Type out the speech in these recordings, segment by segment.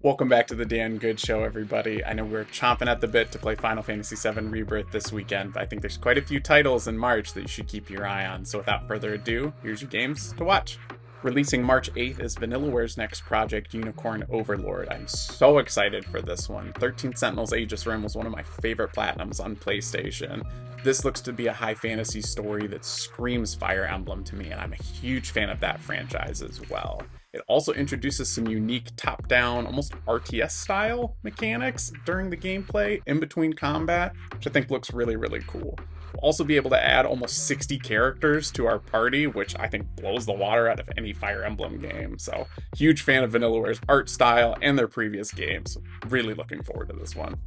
Welcome back to the Dan Good Show, everybody. I know we're chomping at the bit to play Final Fantasy VII Rebirth this weekend, but I think there's quite a few titles in March that you should keep your eye on. So without further ado, here's your games to watch. Releasing March 8th is Vanillaware's next project, Unicorn Overlord. I'm so excited for this one. 13 Sentinels Aegis Rim was one of my favorite platinums on PlayStation. This looks to be a high fantasy story that screams Fire Emblem to me, and I'm a huge fan of that franchise as well. It also introduces some unique top-down, almost RTS-style mechanics during the gameplay in between combat, which I think looks really, really cool. We'll also be able to add almost 60 characters to our party, which I think blows the water out of any Fire Emblem game. So, huge fan of Vanillaware's art style and their previous games. Really looking forward to this one.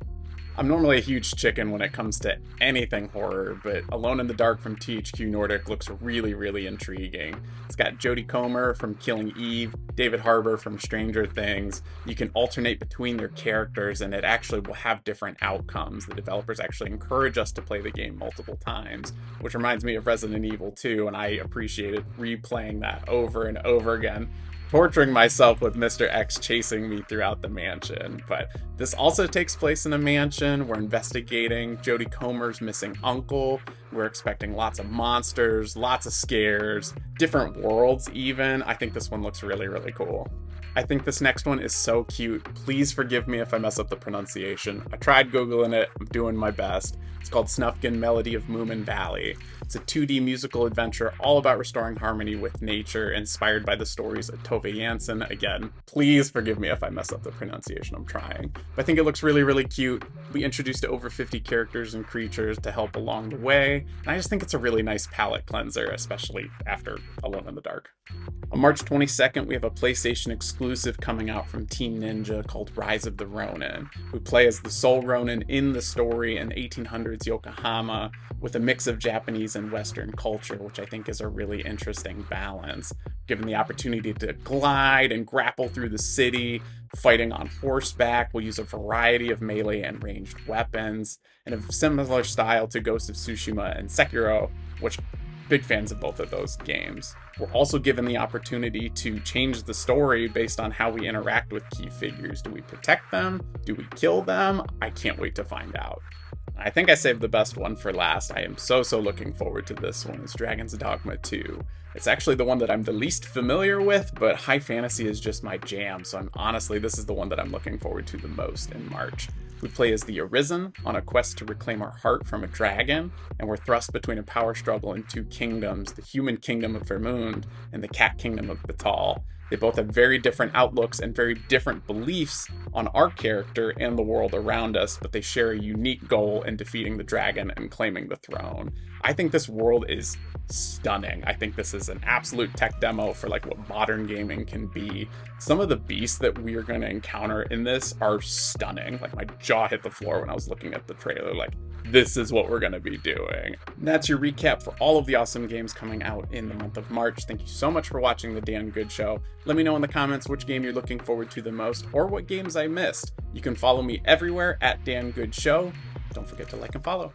I'm normally a huge chicken when it comes to anything horror, but Alone in the Dark from THQ Nordic looks really, really intriguing. It's got Jodie Comer from Killing Eve, David Harbour from Stranger Things. You can alternate between their characters, and it actually will have different outcomes. The developers actually encourage us to play the game multiple times, which reminds me of Resident Evil 2, and I appreciated replaying that over and over again, torturing myself with Mr. X chasing me throughout the mansion. But this also takes place in a mansion. We're investigating Jodie Comer's missing uncle. We're expecting lots of monsters, lots of scares, different worlds even. I think this one looks really, really cool. I think this next one is so cute. Please forgive me if I mess up the pronunciation. I tried Googling it. I'm doing my best. It's called Snufkin Melody of Moomin Valley. It's a 2D musical adventure all about restoring harmony with nature, inspired by the stories of Tove Jansson. Again, please forgive me if I mess up the pronunciation. I'm trying. But I think it looks really, really cute. We introduced over 50 characters and creatures to help along the way. And I just think it's a really nice palette cleanser, especially after Alone in the Dark. On March 22nd, we have a PlayStation exclusive coming out from Team Ninja called Rise of the Ronin. We play as the sole Ronin in the story in 1800s Yokohama with a mix of Japanese and Western culture, which I think is a really interesting balance. Given the opportunity to glide and grapple through the city, fighting on horseback, we'll use a variety of melee and ranged weapons, in a similar style to Ghost of Tsushima and Sekiro, which big fans of both of those games. We're also given the opportunity to change the story based on how we interact with key figures. Do we protect them? Do we kill them? I can't wait to find out. I think I saved the best one for last. I am so looking forward to this one. It's Dragon's Dogma 2. It's actually the one that I'm the least familiar with, but high fantasy is just my jam, so honestly, this is the one that I'm looking forward to the most in March. We play as the Arisen on a quest to reclaim our heart from a dragon, and we're thrust between a power struggle in two kingdoms, the human kingdom of Vermund and the cat kingdom of Batal. They both have very different outlooks and very different beliefs on our character and the world around us, but they share a unique goal in defeating the dragon and claiming the throne. I think this world is stunning. I think this is an absolute tech demo for like what modern gaming can be. Some of the beasts that we are going to encounter in this are stunning. Like, my jaw hit the floor when I was looking at the trailer. Like, this is what we're going to be doing. And that's your recap for all of the awesome games coming out in the month of March. Thank you so much for watching the Dan Good Show. Let me know in the comments which game you're looking forward to the most, or what games I missed. You can follow me everywhere at Dan Good Show. Don't forget to like and follow.